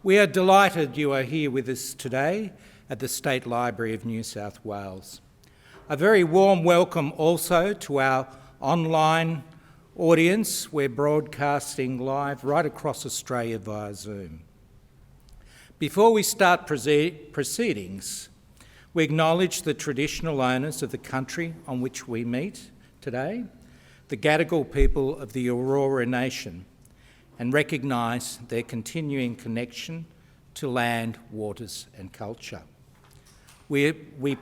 We are delighted you are here with us today at the State Library of New South Wales. A very warm welcome also to our online audience. We're broadcasting live right across Australia via Zoom. Before we start proceedings, we acknowledge the traditional owners of the country on which we meet today, the Gadigal people of the Eora Nation, and recognise their continuing connection to land, waters and culture. We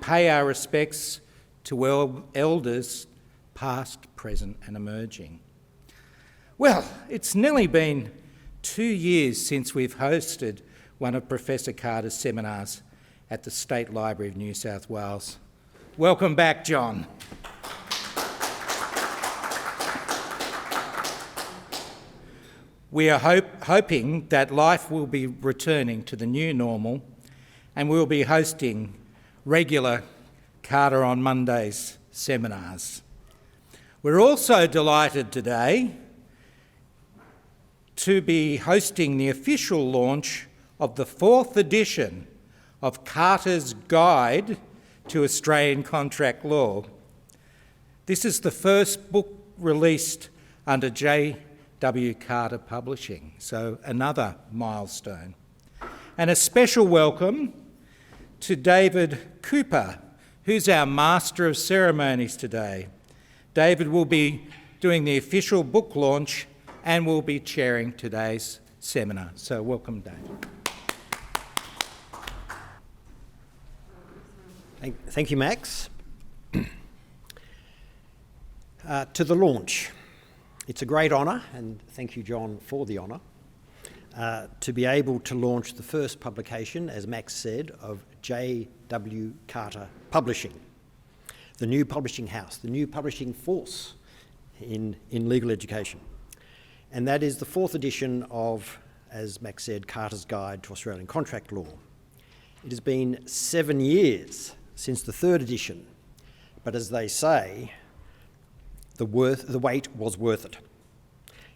pay our respects to elders past, present and emerging. Well, it's nearly been 2 years since we've hosted one of Professor Carter's seminars at the State Library of New South Wales. Welcome back, John. We are hoping that life will be returning to the new normal and we'll be hosting regular Carter on Mondays seminars. We're also delighted today to be hosting the official launch of the 4th edition of Carter's Guide to Australian Contract Law. This is the first book released under J.W. Carter Publishing, so another milestone. And a special welcome to David Cooper, who's our Master of Ceremonies today. David will be doing the official book launch and will be chairing today's seminar. So welcome, David. Thank you, Max. To the launch. It's a great honour, and thank you, John, for the honour, to be able to launch the first publication, as Max said, of J.W. Carter Publishing, the new publishing house, the new publishing force in legal education. And that is the 4th edition of, as Max said, Carter's Guide to Australian Contract Law. It has been 7 years since the 3rd edition, but as they say, the wait was worth it.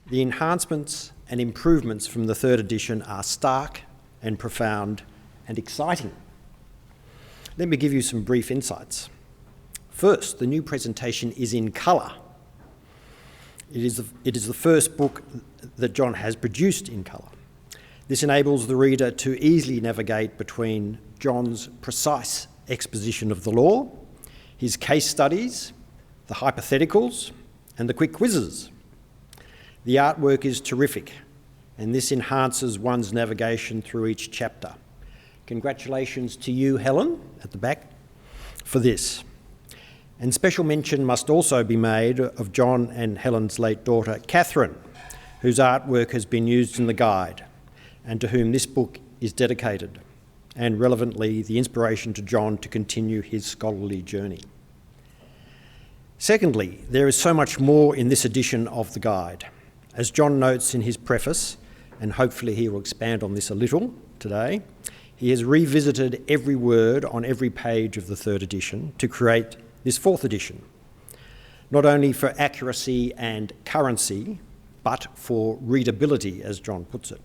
The enhancements and improvements from the 3rd edition are stark and profound and exciting. Let me give you some brief insights. First, the new presentation is in colour. It is the first book that John has produced in colour. This enables the reader to easily navigate between John's precise exposition of the law, his case studies, the hypotheticals, and the quick quizzes. The artwork is terrific, and this enhances one's navigation through each chapter. Congratulations to you, Helen, at the back, for this. And special mention must also be made of John and Helen's late daughter, Catherine, whose artwork has been used in the guide, and to whom this book is dedicated, and relevantly, the inspiration to John to continue his scholarly journey. Secondly, there is so much more in this edition of the guide. As John notes in his preface, and hopefully he will expand on this a little today, he has revisited every word on every page of the 3rd edition to create this 4th edition, not only for accuracy and currency, but for readability, as John puts it.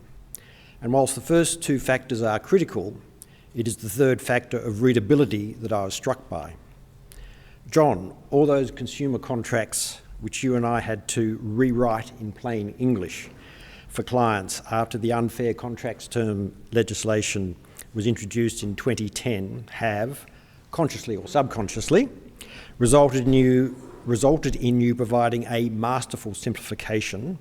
And whilst the first 2 factors are critical, it is the 3rd factor of readability that I was struck by. John, all those consumer contracts which you and I had to rewrite in plain English for clients after the unfair contracts term legislation was introduced in 2010 have, consciously or subconsciously, resulted in you providing a masterful simplification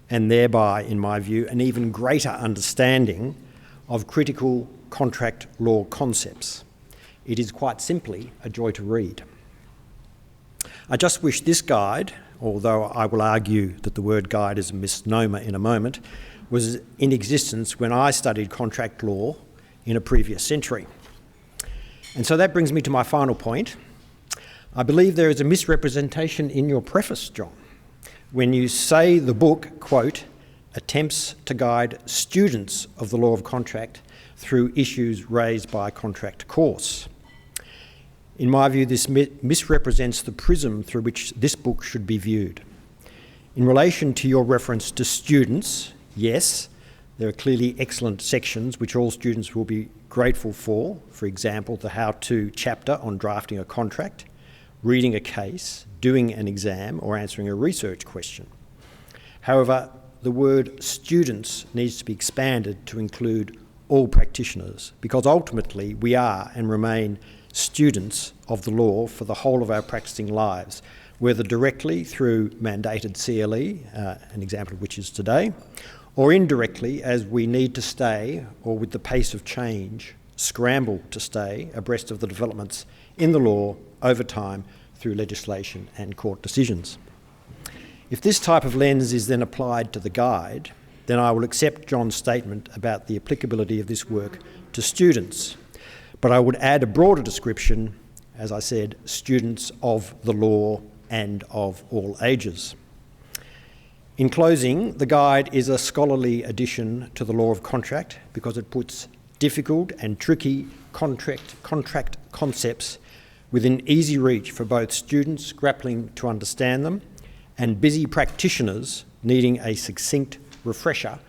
and thereby, in my view, an even greater understanding of critical contract law concepts. It is quite simply a joy to read. I just wish this guide, although I will argue that the word guide is a misnomer in a moment, was in existence when I studied contract law in a previous century. And so that brings me to my final point. I believe there is a misrepresentation in your preface, John, when you say the book, quote, attempts to guide students of the law of contract through issues raised by a contract course. In my view, this misrepresents the prism through which this book should be viewed. In relation to your reference to students, yes, There are clearly excellent sections which all students will be grateful for example, the how-to chapter on drafting a contract, reading a case, doing an exam, or answering a research question. However, the word students needs to be expanded to include all practitioners, because ultimately we are and remain students of the law for the whole of our practicing lives, whether directly through mandated CLE, an example of which is today, or indirectly as we need to stay, or with the pace of change, scramble to stay abreast of the developments in the law over time through legislation and court decisions. If this type of lens is then applied to the guide, then I will accept John's statement about the applicability of this work to students. But I would add a broader description, as I said, students of the law and of all ages. In closing, the guide is a scholarly addition to the law of contract because it puts difficult and tricky contract concepts within easy reach for both students grappling to understand them and busy practitioners needing a succinct refresher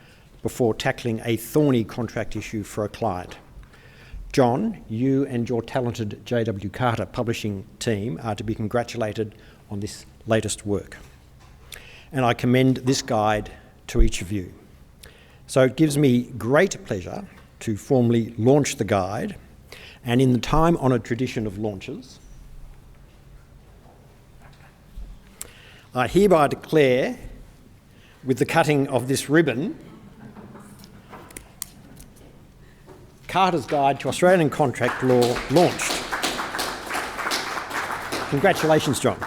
before tackling a thorny contract issue for a client. John, you and your talented J.W. Carter publishing team are to be congratulated on this latest work. And I commend this guide to each of you. So it gives me great pleasure to formally launch the guide, and in the time-honoured tradition of launches, I hereby declare, with the cutting of this ribbon, Carter's Guide to Australian Contract Law launched. Congratulations, John.